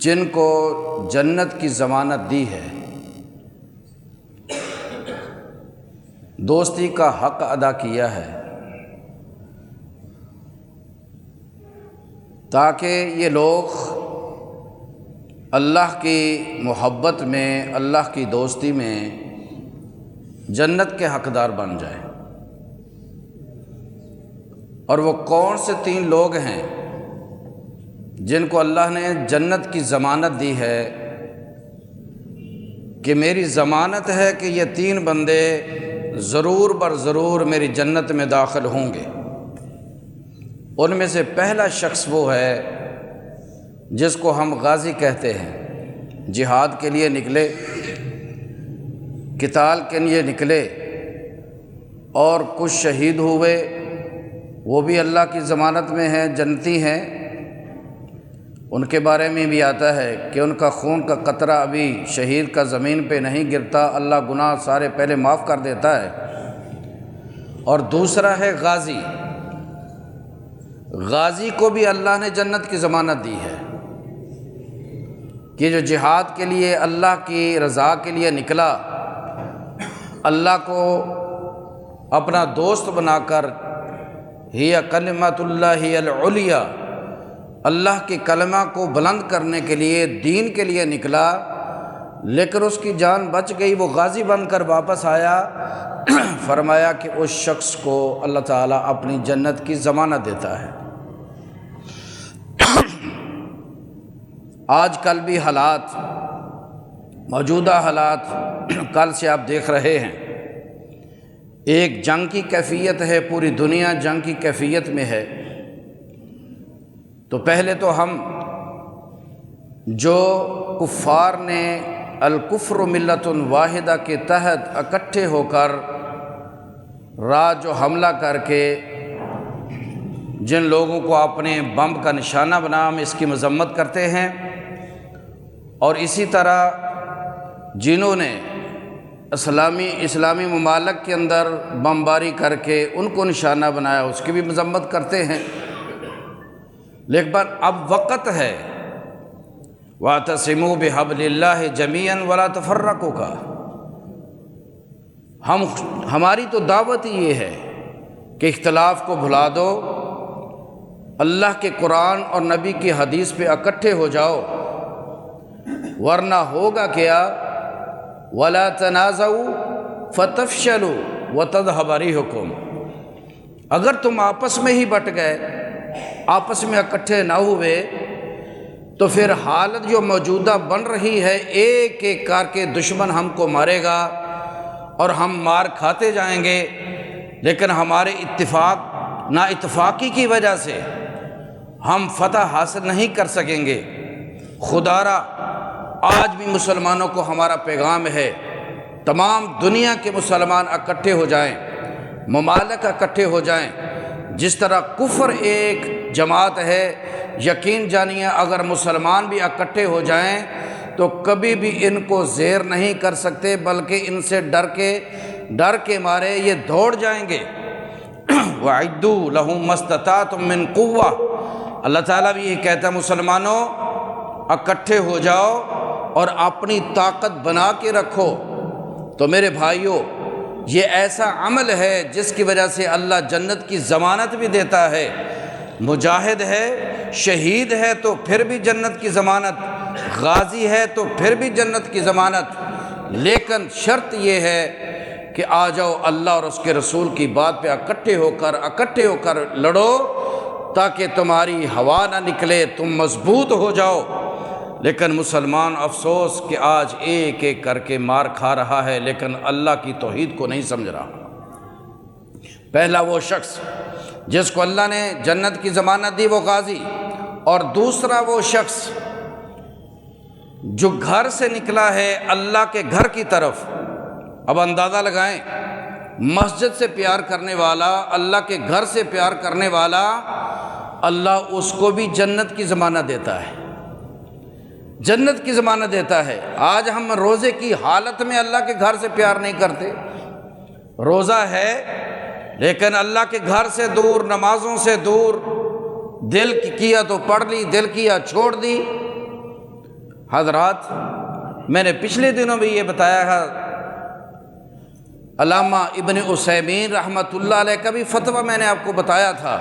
جن کو جنت کی ضمانت دی ہے، دوستی کا حق ادا کیا ہے، تاکہ یہ لوگ اللہ کی محبت میں، اللہ کی دوستی میں جنت کے حقدار بن جائیں۔ اور وہ کون سے 3 لوگ ہیں جن کو اللہ نے جنت کی ضمانت دی ہے کہ میری ضمانت ہے کہ یہ 3 بندے ضرور بر ضرور میری جنت میں داخل ہوں گے۔ ان میں سے پہلا شخص وہ ہے جس کو ہم غازی کہتے ہیں، جہاد کے لیے نکلے، قتال کے لیے نکلے اور کچھ شہید ہوئے، وہ بھی اللہ کی ضمانت میں ہیں، جنتی ہیں۔ ان کے بارے میں بھی آتا ہے کہ ان کا خون کا قطرہ ابھی شہید کا زمین پہ نہیں گرتا، اللہ گناہ سارے پہلے معاف کر دیتا ہے۔ اور دوسرا ہے غازی، غازی کو بھی اللہ نے جنت کی ضمانت دی ہے کہ جو جہاد کے لیے اللہ کی رضا کے لیے نکلا، اللہ کو اپنا دوست بنا کر، ہی کلمۃ اللہ العلیٰ، اللہ کے کلمہ کو بلند کرنے کے لیے، دین کے لیے نکلا، لیکن اس کی جان بچ گئی، وہ غازی بن کر واپس آیا۔ فرمایا کہ اس شخص کو اللہ تعالیٰ اپنی جنت کی ضمانت دیتا ہے۔ آج کل بھی حالات، موجودہ حالات کل سے آپ دیکھ رہے ہیں، ایک جنگ کی کیفیت ہے، پوری دنیا جنگ کی کیفیت میں ہے۔ تو پہلے تو ہم جو کفار نے الکفر ملت واحدہ کے تحت اکٹھے ہو کر رات جو حملہ کر کے جن لوگوں کو اپنے بم کا نشانہ بنا، ہم اس کی مذمت کرتے ہیں، اور اسی طرح جنہوں نے اسلامی ممالک کے اندر بمباری کر کے ان کو نشانہ بنایا، اس کی بھی مذمت کرتے ہیں۔ لیکن اب وقت ہے وَاعْتَصِمُوا بِحَبْلِ اللَّهِ جَمِيعًا وَلَا تَفَرَّقُوا کا۔ ہماری تو دعوت ہی یہ ہے کہ اختلاف کو بھلا دو، اللہ کے قرآن اور نبی کی حدیث پہ اکٹھے ہو جاؤ، ورنہ ہوگا کیا؟ وَلَا تَنَازَعُوا فَتَفْشَلُوا وَتَذْهَبَ رِيحُكُمْ۔ اگر تم آپس میں ہی بٹ گئے، آپس میں اکٹھے نہ ہوئے، تو پھر حالت جو موجودہ بن رہی ہے، ایک ایک کر کے دشمن ہم کو مارے گا اور ہم مار کھاتے جائیں گے، لیکن ہمارے نا اتفاقی کی وجہ سے ہم فتح حاصل نہیں کر سکیں گے۔ خدا را آج بھی مسلمانوں کو ہمارا پیغام ہے، تمام دنیا کے مسلمان اکٹھے ہو جائیں، ممالک اکٹھے ہو جائیں۔ جس طرح کفر ایک جماعت ہے، یقین جانیے اگر مسلمان بھی اکٹھے ہو جائیں تو کبھی بھی ان کو زیر نہیں کر سکتے، بلکہ ان سے ڈر کے مارے یہ دوڑ جائیں گے۔ وَأَعِدُّوا لَهُم مَّا اسْتَطَعْتُم مِّن قُوَّةٍ، اللہ تعالیٰ بھی یہ کہتا ہے مسلمانوں اکٹھے ہو جاؤ اور اپنی طاقت بنا کے رکھو۔ تو میرے بھائیوں، یہ ایسا عمل ہے جس کی وجہ سے اللہ جنت کی ضمانت بھی دیتا ہے۔ مجاہد ہے، شہید ہے تو پھر بھی جنت کی ضمانت، غازی ہے تو پھر بھی جنت کی ضمانت، لیکن شرط یہ ہے کہ آ جاؤ اللہ اور اس کے رسول کی بات پہ اکٹھے ہو کر لڑو، تاکہ تمہاری ہوا نہ نکلے، تم مضبوط ہو جاؤ۔ لیکن مسلمان افسوس کہ آج ایک ایک کر کے مار کھا رہا ہے، لیکن اللہ کی توحید کو نہیں سمجھ رہا۔ پہلا وہ شخص جس کو اللہ نے جنت کی ضمانت دی، وہ غازی، اور دوسرا وہ شخص جو گھر سے نکلا ہے اللہ کے گھر کی طرف۔ اب اندازہ لگائیں، مسجد سے پیار کرنے والا، اللہ کے گھر سے پیار کرنے والا، اللہ اس کو بھی جنت کی ضمانت دیتا ہے، جنت کی ضمانت دیتا ہے۔ آج ہم روزے کی حالت میں اللہ کے گھر سے پیار نہیں کرتے، روزہ ہے لیکن اللہ کے گھر سے دور، نمازوں سے دور، دل کیا تو پڑھ لی، دل کیا چھوڑ دی۔ حضرات، میں نے پچھلے دنوں بھی یہ بتایا ہے، علامہ ابن عثیمین رحمۃ اللہ علیہ کا بھی فتویٰ میں نے آپ کو بتایا تھا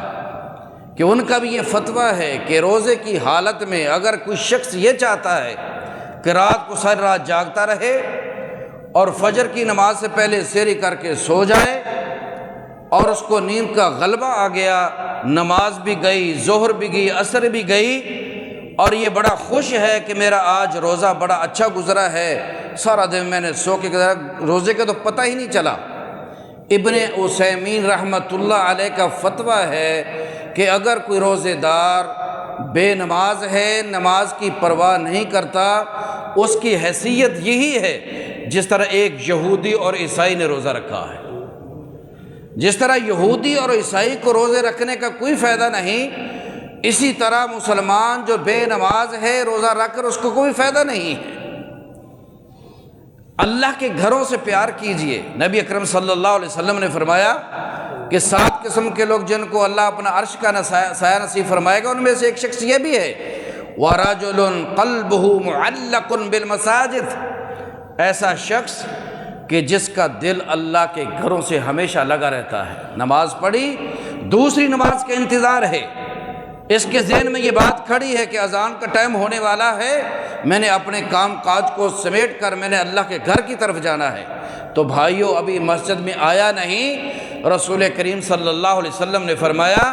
کہ ان کا بھی یہ فتویٰ ہے کہ روزے کی حالت میں اگر کوئی شخص یہ چاہتا ہے کہ رات کو ساری رات جاگتا رہے اور فجر کی نماز سے پہلے سحری کر کے سو جائے اور اس کو نیند کا غلبہ آ گیا، نماز بھی گئی، ظہر بھی گئی، عصر بھی گئی، اور یہ بڑا خوش ہے کہ میرا آج روزہ بڑا اچھا گزرا ہے، سارا دن میں نے سو کے گزارا، روزے کا تو پتہ ہی نہیں چلا۔ ابن عثیمین رحمۃ اللہ علیہ کا فتویٰ ہے کہ اگر کوئی روزے دار بے نماز ہے، نماز کی پرواہ نہیں کرتا، اس کی حیثیت یہی ہے جس طرح ایک یہودی اور عیسائی نے روزہ رکھا ہے۔ جس طرح یہودی اور عیسائی کو روزے رکھنے کا کوئی فائدہ نہیں، اسی طرح مسلمان جو بے نماز ہے روزہ رکھ کر اس کو کوئی فائدہ نہیں ہے۔ اللہ کے گھروں سے پیار کیجئے۔ نبی اکرم صلی اللہ علیہ وسلم نے فرمایا کہ 7 قسم کے لوگ جن کو اللہ اپنا عرش کا سایہ نصیب فرمائے گا، ان میں سے ایک شخص یہ بھی ہے، وَرَجُلٌ قَلْبُهُ مُعَلَّقٌ بِالْمَسَاجِدِ، ایسا شخص کہ جس کا دل اللہ کے گھروں سے ہمیشہ لگا رہتا ہے، نماز پڑھی، دوسری نماز کا انتظار ہے، اس کے ذہن میں یہ بات کھڑی ہے کہ اذان کا ٹائم ہونے والا ہے، میں نے اپنے کام کاج کو سمیٹ کر میں نے اللہ کے گھر کی طرف جانا ہے۔ تو بھائیو، ابھی مسجد میں آیا نہیں، رسول کریم صلی اللہ علیہ وسلم نے فرمایا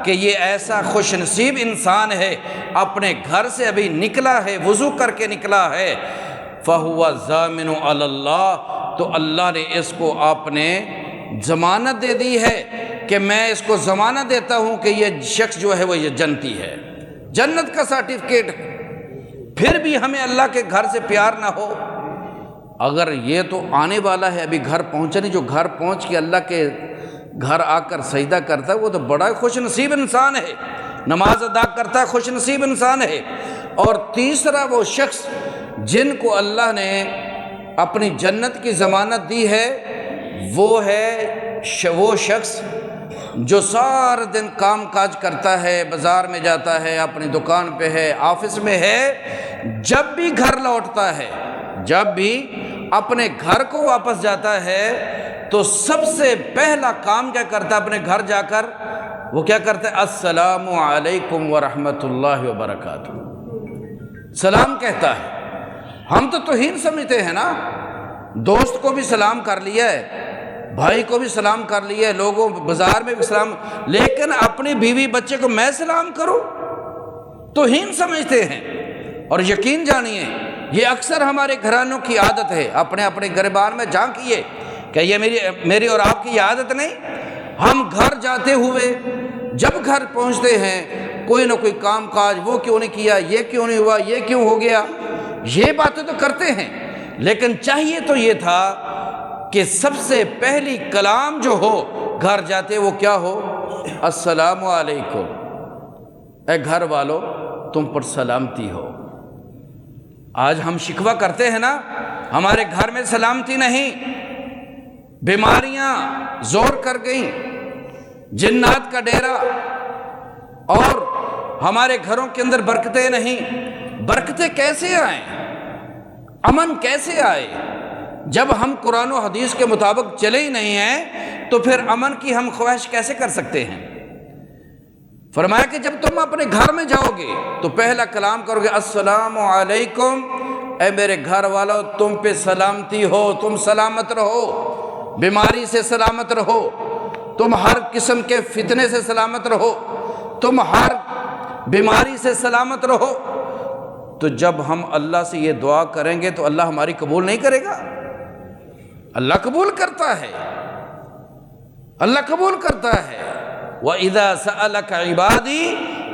کہ یہ ایسا خوش نصیب انسان ہے، اپنے گھر سے ابھی نکلا ہے، وضو کر کے نکلا ہے، فَهُوَ ضَامِنُ عَلَى اللَّهِ، تو اللہ نے اس کو آپ نے ضمانت دے دی ہے کہ میں اس کو ضمانت دیتا ہوں کہ یہ شخص جو ہے وہ یہ جنتی ہے، جنت کا سرٹیفکیٹ۔ پھر بھی ہمیں اللہ کے گھر سے پیار نہ ہو، اگر یہ تو آنے والا ہے، ابھی گھر پہنچا نہیں، جو گھر پہنچ کے اللہ کے گھر آ کر سجدہ کرتا ہے وہ تو بڑا خوش نصیب انسان ہے، نماز ادا کرتا ہے، خوش نصیب انسان ہے۔ اور تیسرا وہ شخص جن کو اللہ نے اپنی جنت کی ضمانت دی ہے، وہ ہے وہ شخص جو سارا دن کام کاج کرتا ہے، بازار میں جاتا ہے، اپنی دکان پہ ہے، آفس میں ہے، جب بھی گھر لوٹتا ہے، جب بھی اپنے گھر کو واپس جاتا ہے تو سب سے پہلا کام کیا کرتا ہے؟ اپنے گھر جا کر وہ کیا کرتا ہے؟ السلام علیکم ورحمۃ اللہ وبرکاتہ، سلام کہتا ہے۔ ہم تو توہین سمجھتے ہیں نا، دوست کو بھی سلام کر لیا ہے، بھائی کو بھی سلام کر لیا ہے، لوگوں بازار میں بھی سلام، لیکن اپنی بیوی بچے کو میں سلام کروں؟ توہین سمجھتے ہیں۔ اور یقین جانیے یہ اکثر ہمارے گھرانوں کی عادت ہے، اپنے اپنے گریبان میں جھانکیے کہ یہ میری اور آپ کی عادت نہیں۔ ہم گھر جاتے ہوئے جب گھر پہنچتے ہیں کوئی نہ کوئی کام کاج، وہ کیوں نہیں کیا، یہ کیوں نہیں ہوا، یہ کیوں ہو گیا، یہ باتیں تو کرتے ہیں، لیکن چاہیے تو یہ تھا کہ سب سے پہلی کلام جو ہو گھر جاتے وہ کیا ہو؟ السلام علیکم، اے گھر والو تم پر سلامتی ہو۔ آج ہم شکوہ کرتے ہیں نا، ہمارے گھر میں سلامتی نہیں، بیماریاں زور کر گئیں، جنات کا ڈیرا، اور ہمارے گھروں کے اندر برکتیں نہیں۔ برکتیں کیسے آئیں؟ امن کیسے آئے؟ جب ہم قرآن و حدیث کے مطابق چلے ہی نہیں ہیں تو پھر امن کی ہم خواہش کیسے کر سکتے ہیں؟ فرمایا کہ جب تم اپنے گھر میں جاؤ گے تو پہلا کلام کرو گے السلام علیکم، اے میرے گھر والو تم پہ سلامتی ہو، تم سلامت رہو، بیماری سے سلامت رہو، تم ہر قسم کے فتنے سے سلامت رہو، تم ہر بیماری سے سلامت رہو۔ تو جب ہم اللہ سے یہ دعا کریں گے تو اللہ ہماری قبول نہیں کرے گا؟ اللہ قبول کرتا ہے، اللہ قبول کرتا ہے۔ وَإِذَا سَأَلَكَ عِبَادِي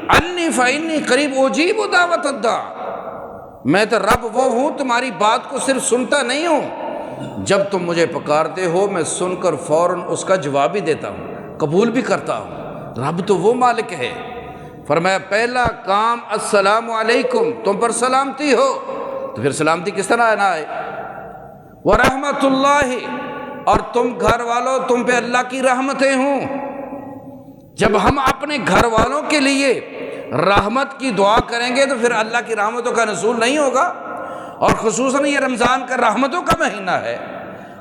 عَنِّي فَإِنِّي قَرِيبٌ أُجِيبُ دَعْوَةَ الدَّاعِ، میں تو رب وہ ہوں تمہاری بات کو صرف سنتا نہیں ہوں، جب تم مجھے پکارتے ہو میں سن کر فوراً اس کا جواب بھی دیتا ہوں، قبول بھی کرتا ہوں۔ رب تو وہ مالک ہے۔ فرمایا پہلا کام السلام علیکم، تم پر سلامتی ہو، تو پھر سلامتی کس طرح نہ آئے؟ ورحمۃ اللہ، اور تم گھر والوں تم پہ اللہ کی رحمتیں ہوں۔ جب ہم اپنے گھر والوں کے لیے رحمت کی دعا کریں گے تو پھر اللہ کی رحمتوں کا نزول نہیں ہوگا؟ اور خصوصاً یہ رمضان کا رحمتوں کا مہینہ ہے،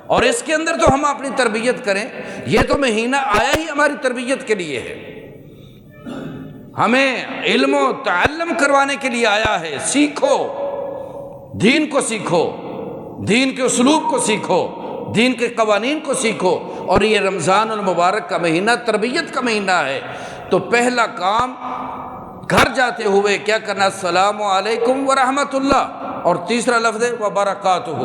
اور اس کے اندر تو ہم اپنی تربیت کریں۔ یہ تو مہینہ آیا ہی ہماری تربیت کے لیے ہے، ہمیں علم و تعلم کروانے کے لیے آیا ہے۔ سیکھو، دین کو سیکھو، دین کے اسلوب کو سیکھو، دین کے قوانین کو سیکھو، اور یہ رمضان المبارک کا مہینہ تربیت کا مہینہ ہے۔ تو پہلا کام گھر جاتے ہوئے کیا کرنا؟ السلام علیکم ورحمۃ اللہ، اور تیسرا لفظ ہے وبرکاتہ۔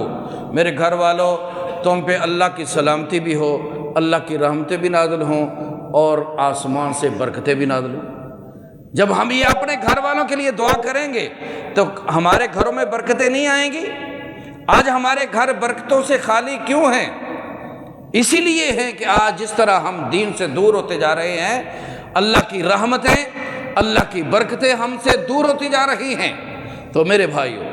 میرے گھر والوں، تم پہ اللہ کی سلامتی بھی ہو، اللہ کی رحمتیں بھی نازل ہوں، اور آسمان سے برکتیں بھی نازل ہوں۔ جب ہم یہ اپنے گھر والوں کے لیے دعا کریں گے تو ہمارے گھروں میں برکتیں نہیں آئیں گی؟ آج ہمارے گھر برکتوں سے خالی کیوں ہیں؟ اسی لیے ہے کہ آج جس طرح ہم دین سے دور ہوتے جا رہے ہیں، اللہ کی رحمتیں، اللہ کی برکتیں ہم سے دور ہوتی جا رہی ہیں۔ تو میرے بھائیو،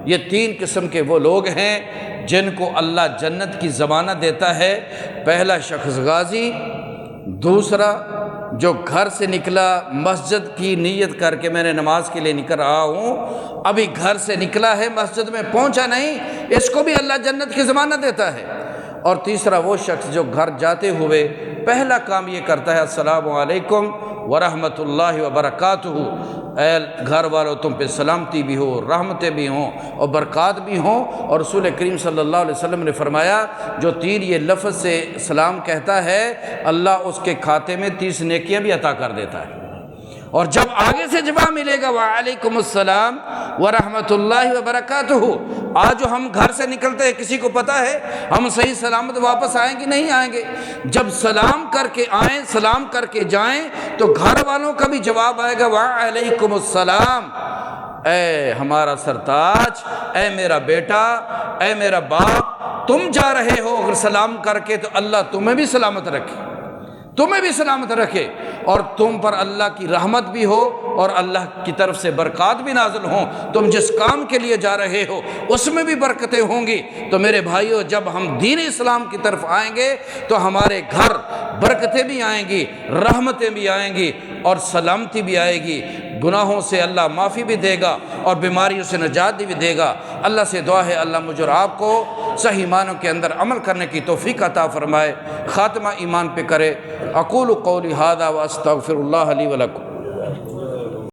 یہ تین قسم کے وہ لوگ ہیں جن کو اللہ جنت کی ضمانت دیتا ہے۔ پہلا شخص غازی، دوسرا جو گھر سے نکلا مسجد کی نیت کر کے میں نے نماز کے لیے نکل رہا ہوں، ابھی گھر سے نکلا ہے مسجد میں پہنچا نہیں، اس کو بھی اللہ جنت کی ضمانت دیتا ہے۔ اور تیسرا وہ شخص جو گھر جاتے ہوئے پہلا کام یہ کرتا ہے السلام علیکم ورحمۃ اللہ وبرکاتہ، اے گھر والوں تم پہ سلامتی بھی ہو، رحمتیں بھی ہوں اور برکات بھی ہوں۔ اور رسول کریم صلی اللہ علیہ وسلم نے فرمایا جو تین یہ لفظ سے سلام کہتا ہے، اللہ اس کے کھاتے میں 30 نیکیاں بھی عطا کر دیتا ہے۔ اور جب آگے سے جواب ملے گا وعلیکم السلام ورحمۃ اللہ وبرکاتہ، آج جو ہم گھر سے نکلتے ہیں کسی کو پتہ ہے ہم صحیح سلامت واپس آئیں گے نہیں آئیں گے؟ جب سلام کر کے آئیں، سلام کر کے جائیں تو گھر والوں کا بھی جواب آئے گا وعلیکم السلام، اے ہمارا سرتاج، اے میرا بیٹا، اے میرا باپ، تم جا رہے ہو اگر سلام کر کے تو اللہ تمہیں بھی سلامت رکھے، تمہیں بھی سلامت رکھے، اور تم پر اللہ کی رحمت بھی ہو اور اللہ کی طرف سے برکات بھی نازل ہوں۔ تم جس کام کے لیے جا رہے ہو اس میں بھی برکتیں ہوں گی۔ تو میرے بھائیو، جب ہم دین اسلام کی طرف آئیں گے تو ہمارے گھر برکتیں بھی آئیں گی، رحمتیں بھی آئیں گی اور سلامتی بھی آئے گی۔ گناہوں سے اللہ معافی بھی دے گا اور بیماریوں سے نجات بھی دے گا۔ اللہ سے دعا ہے اللہ مجھ اور آپ کو صحیح معنوں کے اندر عمل کرنے کی توفیق عطا فرمائے، خاتمہ ایمان پہ کرے۔ اقول قولی ھذا واستغفر اللہ لی ولکم۔